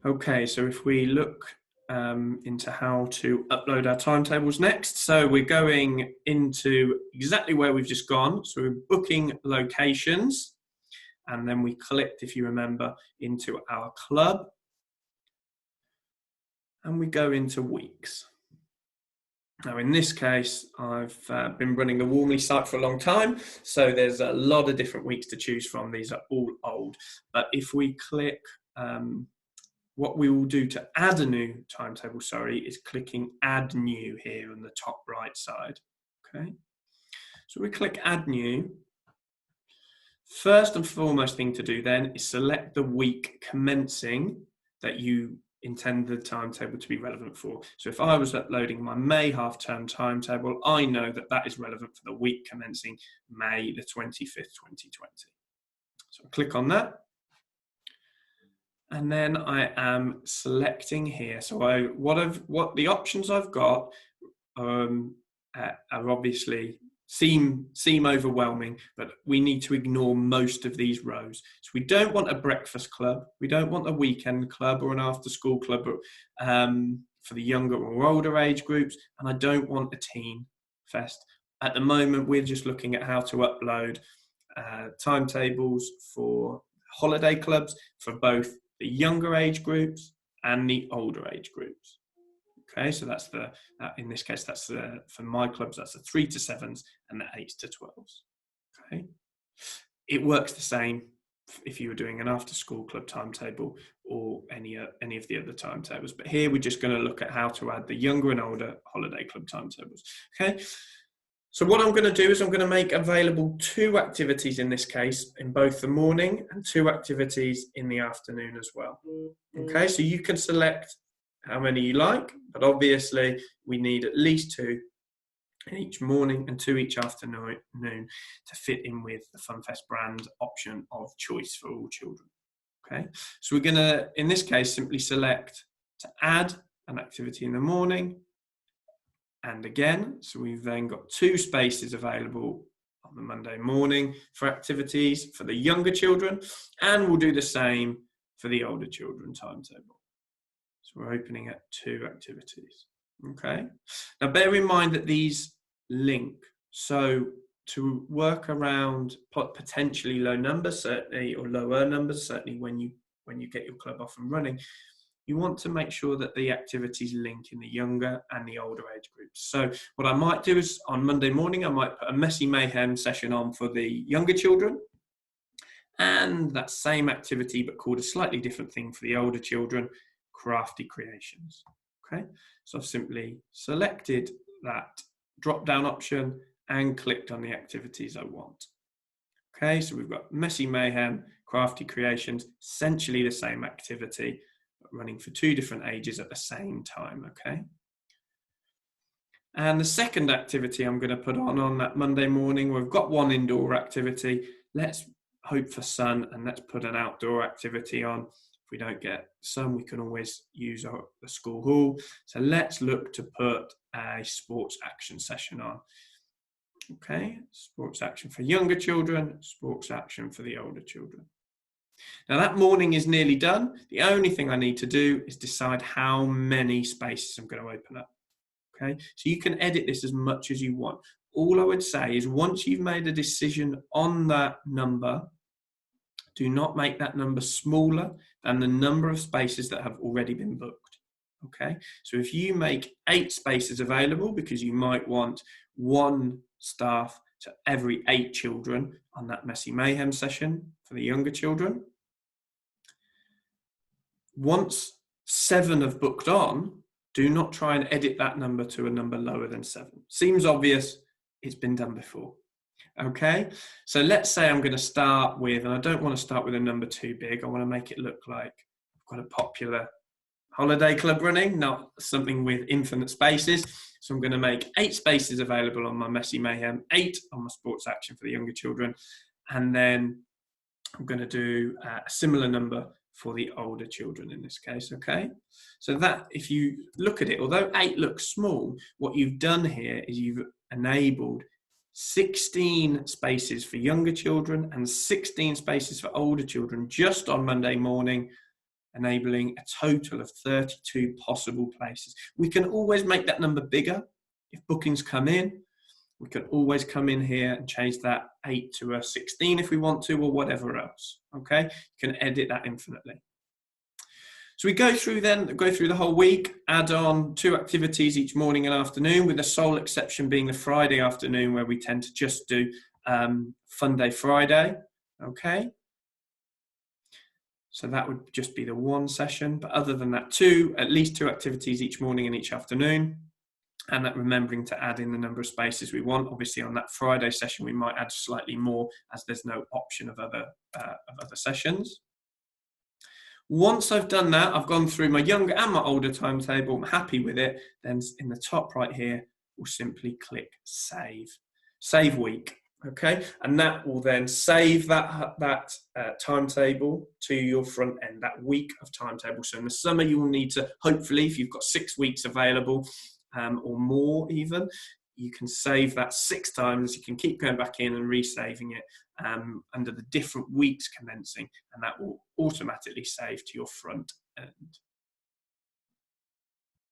Okay, so if we look into how to upload our timetables next, so we're going into exactly where we've just gone. So we're booking locations, and then we clicked, if you remember, into our club, and we go into weeks. Now, in this case, I've been running the Warmly site for a long time, so there's a lot of different weeks to choose from. These are all old. But if we click, what we will do to add a new timetable, is clicking Add New here on the top right side. Okay, so we click Add New. First and foremost thing to do then is select the week commencing that you intend the timetable to be relevant for. So if I was uploading my May half-term timetable, I know that that is relevant for the week commencing May the 25th, 2020. So I click on that. And then I am selecting here. So what the options I've got are obviously seem overwhelming, but we need to ignore most of these rows. So we don't want a breakfast club, we don't want a weekend club or an after school club for the younger or older age groups, and I don't want a teen fest. At the moment, we're just looking at how to upload timetables for holiday clubs for both the younger age groups and the older age groups. Okay, so that's in this case, that's for my clubs, that's the 3 to 7s and the 8 to 12s. Okay, it works the same if you were doing an after school club timetable or any of the other timetables. But here we're just going to look at how to add the younger and older holiday club timetables. Okay, so what I'm going to do is I'm going to make available 2 activities in this case, in both the morning, and 2 activities in the afternoon as well. Okay, so you can select how many you like, but obviously we need at least 2 each morning and 2 each afternoon to fit in with the FunFest brand option of choice for all children. Okay, so we're going to, in this case, simply select to add an activity in the morning. And again, so we've then got 2 spaces available on the Monday morning for activities for the younger children, and we'll do the same for the older children timetable. So we're opening at 2 activities. Okay. Now bear in mind that these link. So to work around potentially low numbers, certainly, or lower numbers, certainly when you get your club off and running, you want to make sure that the activities link in the younger and the older age groups. So what I might do is on Monday morning, I might put a Messy Mayhem session on for the younger children, and that same activity, but called a slightly different thing for the older children, Crafty Creations. Okay, so I've simply selected that drop-down option and clicked on the activities I want. Okay, so we've got Messy Mayhem, Crafty Creations, essentially the same activity, but running for 2 different ages at the same time. Okay, and the second activity I'm going to put on that Monday morning, we've got 1 indoor activity. Let's hope for sun, and let's put an outdoor activity on. If we don't get sun, we can always use the school hall. So let's look to put a sports action session on. Okay, sports action for younger children, sports action for the older children. Now that morning is nearly done. The only thing I need to do is decide how many spaces I'm going to open up. Okay, so you can edit this as much as you want. All I would say is once you've made a decision on that number, do not make that number smaller than the number of spaces that have already been booked. Okay, so if you make 8 spaces available because you might want 1 staff to every 8 children on that Messy Mayhem session for the younger children, once 7 have booked on, do not try and edit that number to a number lower than 7. Seems obvious, it's been done before. Okay, so let's say I'm going to start with, and I don't want to start with a number too big, I want to make it look like I've got a popular holiday club running, not something with infinite spaces. So I'm going to make 8 spaces available on my Messy Mayhem, 8 on my sports action for the younger children, and then I'm going to do a similar number for the older children in this case. Okay, so that, if you look at it, although 8 looks small, what you've done here is you've enabled 16 spaces for younger children and 16 spaces for older children just on Monday morning enabling a total of 32 possible places. We can always make that number bigger if bookings come in. We can always come in here and change that 8 to a 16 if we want to, or whatever else. Okay, you can edit that infinitely. So we go through the whole week, add on 2 activities each morning and afternoon, with the sole exception being the Friday afternoon, where we tend to just do Fun Day Friday. Okay. So that would just be the 1 session, but other than that, at least 2 activities each morning and each afternoon. And that remembering to add in the number of spaces we want. Obviously on that Friday session, we might add slightly more as there's no option of other sessions. Once I've done that, I've gone through my younger and my older timetable, I'm happy with it, then in the top right here, we'll simply click save week. Okay, and that will then save that timetable to your front end, that week of timetable. So in the summer, you will need to, hopefully, if you've got 6 weeks available, or more even, you can save that 6 times. You can keep going back in and resaving it under the different weeks commencing, and that will automatically save to your front end.